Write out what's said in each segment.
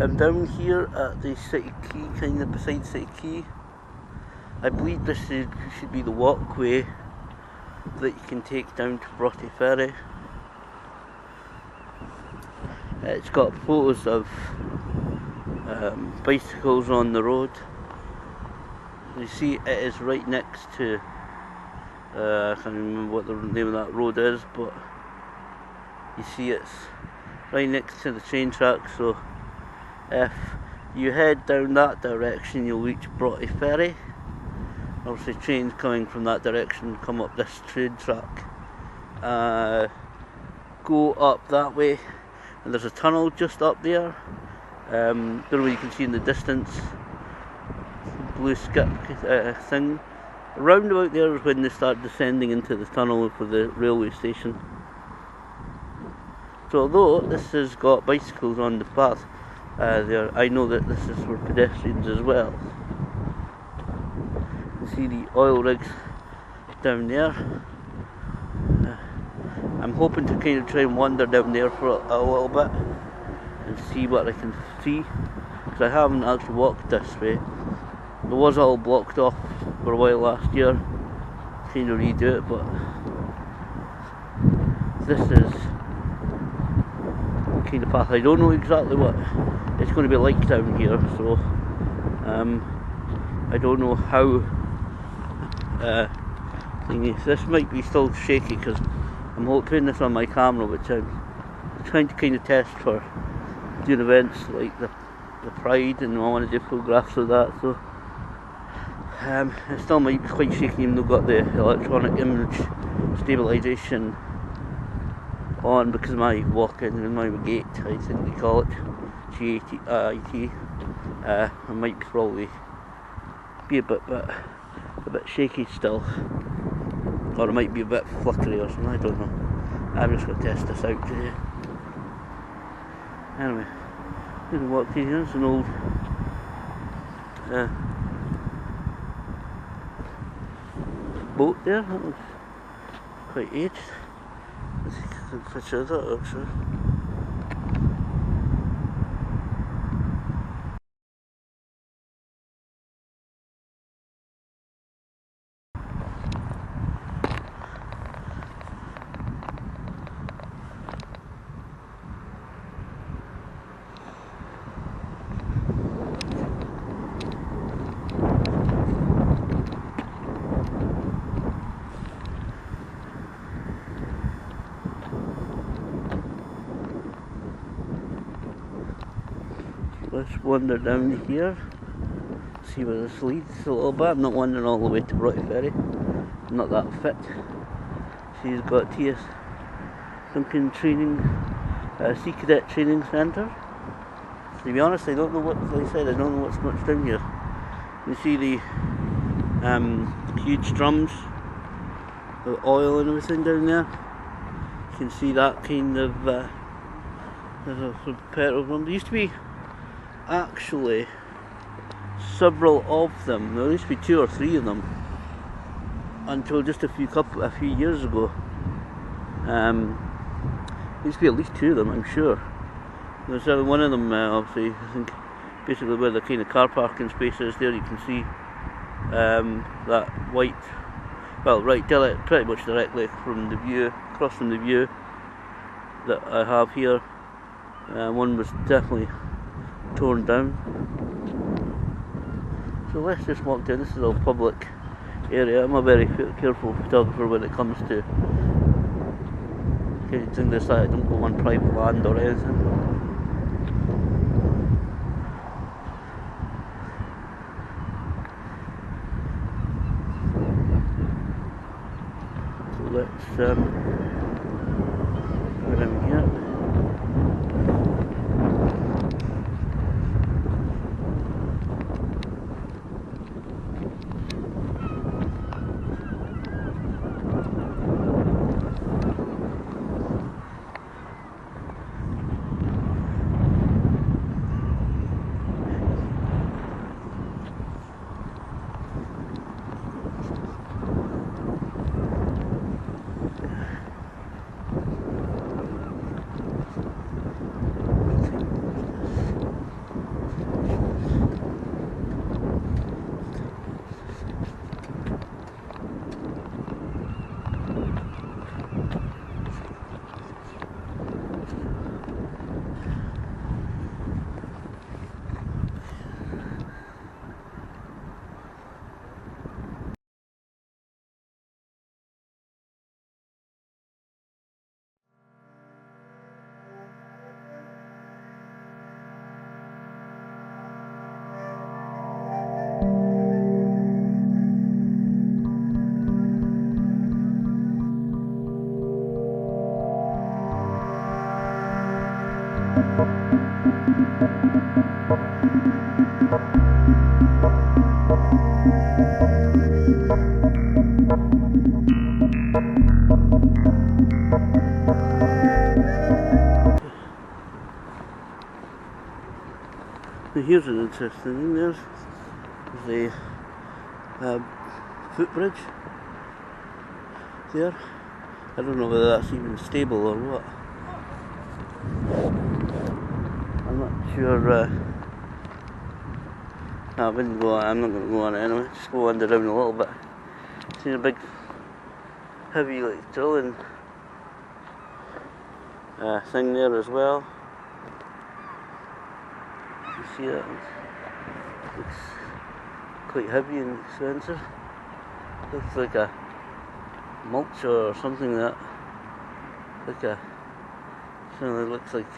I'm down here at the City Quay, kind of beside City Quay. I believe this should be the walkway that you can take down to Broughty Ferry. It's got photos of bicycles on the road. You see it is right next to, I can't remember what the name of that road is, but you see it's right next to the train track, so if you head down that direction you'll reach Broughty Ferry. Obviously trains coming from that direction come up this train track, go up that way, and there's a tunnel just up there. Don't know what you can see in the distance, blue skip thing. Around about there is when they start descending into the tunnel for the railway station. So although this has got bicycles on the path there, I know that this is for pedestrians as well. You see the oil rigs down there. I'm hoping to kind of try and wander down there for a little bit and see what I can see, because I haven't actually walked this way. It was all blocked off for a while last year, kind of redo it, but this is the kind of path. I don't know exactly what it's going to be like down here, so I don't know how this might be still shaky because I'm putting this on my camera, which I'm trying to kind of test for doing events like the Pride, and I want to do photographs of that, so it still might be quite shaky even though I've got the electronic image stabilisation on because of my walk-in and my gait, I think they call it, GAT. I might probably be a bit shaky still, or it might be a bit fluttery or something, I don't know. I'm just going to test this out today. Anyway, I'm going to walk through here. It's an old boat there, that looks quite aged. Let's see if I can picture that actually. Let's wander down here, see where this leads a little bit. I'm not wandering all the way to Broughty Ferry, I'm not that fit. She's got TS Duncan Training, Sea Cadet Training Centre. To be honest, I don't know what, like I said, I don't know what's much down here. You see the huge drums of oil and everything down there. You can see that kind of, there's a petrol drum. There used to be actually several of them. There used to be 2 or 3 of them until just a few years ago. There used to be at least 2 of them, I'm sure. There's one of them, obviously, I think, basically where the kind of car parking space is there. You can see that white, well, right, pretty much directly from the view, across from the view that I have here. One was definitely torn down. So let's just walk down. This is a public area. I'm a very careful photographer when it comes to things like that. I don't go on private land or anything. So let's go down here. Now here's an interesting thing. There's the footbridge there. I don't know whether that's even stable or what. I'm not sure. I wouldn't go on. I'm not going to go on it anyway. Just go wander around a little bit. Seen a big, heavy like drilling thing there as well. You see that? Looks quite heavy and expensive. Looks like a mulch or something like that. Like a something that looks like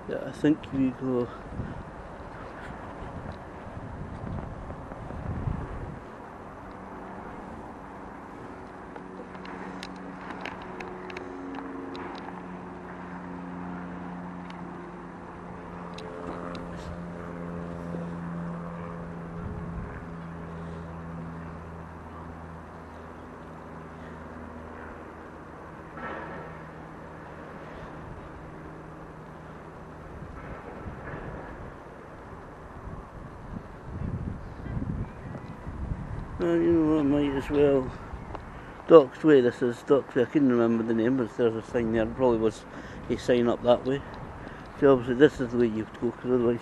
yeah, I think we go. You know, I might as well. Docks Way, this is Docks Way. I couldn't remember the name, but there's a sign there. It probably was a sign up that way. So obviously this is the way you have to go, because otherwise,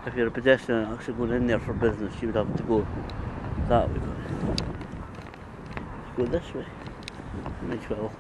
if you're a pedestrian actually going in there for business, you would have to go that way. But let's go this way. Might as well.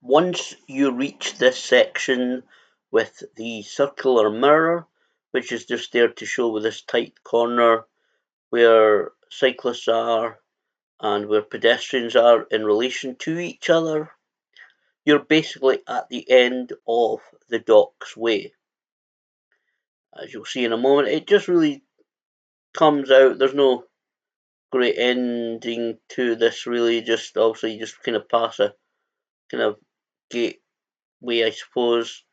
Once you reach this section with the circular mirror, which is just there to show this tight corner where cyclists are and where pedestrians are in relation to each other, you're basically at the end of the Docks Way. As you'll see in a moment, it just really comes out. There's no great ending to this, really. Just obviously, you just kind of pass a kind of gateway, I suppose.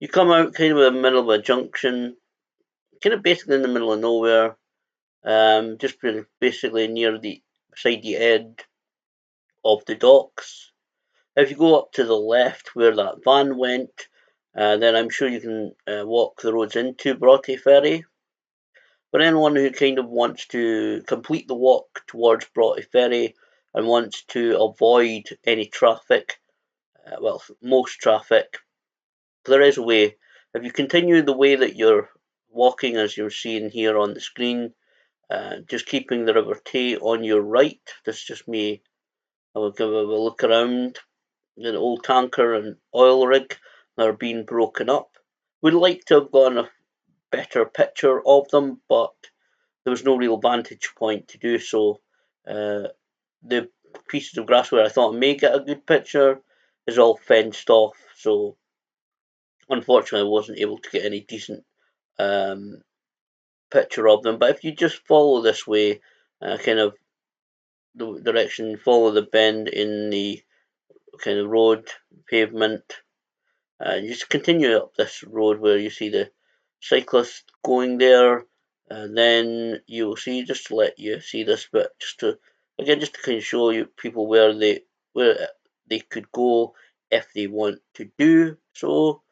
You come out kind of in the middle of a junction, kind of basically in the middle of nowhere, just basically near the beside the end of the docks. If you go up to the left where that van went, then I'm sure you can walk the roads into Broughty Ferry. For anyone who kind of wants to complete the walk towards Broughty Ferry and wants to avoid any traffic, well, most traffic, there is a way. If you continue the way that you're walking, as you're seeing here on the screen, just keeping the River Tay on your right, this is just me I will give a look around the old tanker and oil rig that are being broken up. Would like to have gotten a better picture of them, but there was no real vantage point to do so. The pieces of grass where I thought I may get a good picture is all fenced off, so unfortunately I wasn't able to get any decent um, picture of them. But if you just follow this way, kind of the direction, follow the bend in the kind of road pavement, you just continue up this road where you see the cyclist going there, and then you'll see, just to let you see this bit, just to again just to kind of show you people where they could go if they want to do so,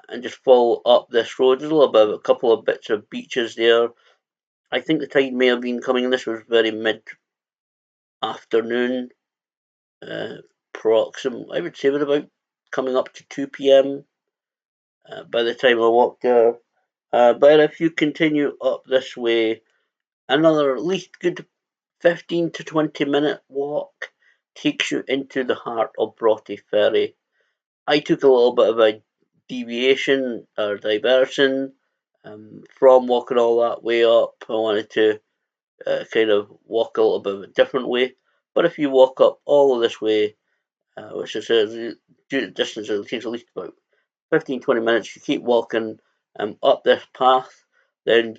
and just follow up this road. There's a little bit, a couple of bits of beaches there. I think the tide may have been coming. This was very mid afternoon, proximate. I would say it about coming up to 2 p.m. By the time I walked there. But if you continue up this way, another at least good 15 to 20-minute walk takes you into the heart of Broughty Ferry. I took a little bit of a deviation or diversion from walking all that way up. I wanted to kind of walk a little bit of a different way. But if you walk up all of this way, which is a distance that takes at least about 15-20 minutes, you keep walking up this path, then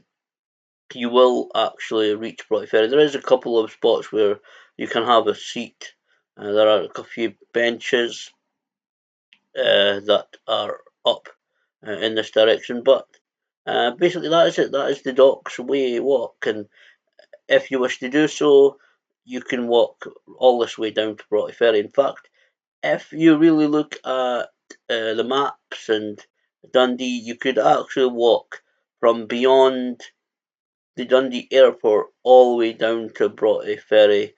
you will actually reach Broughty Ferry. There is a couple of spots where you can have a seat. There are a few benches that are up in this direction, but basically that is it. That is the Docks Way walk, and if you wish to do so, you can walk all this way down to Broughty Ferry. In fact, if you really look at the maps and Dundee, you could actually walk from beyond the Dundee airport all the way down to Broughty Ferry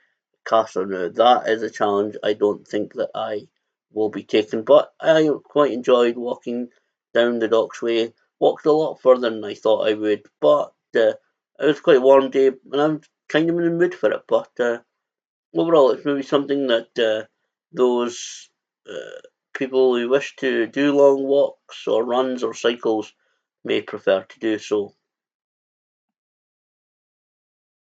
Castle. Now, that is a challenge I don't think that I will be taking, but I quite enjoyed walking down the Docks Way. Walked a lot further than I thought I would, but it was quite a warm day and I'm kind of in the mood for it. But overall, it's maybe something that those people who wish to do long walks or runs or cycles may prefer to do so.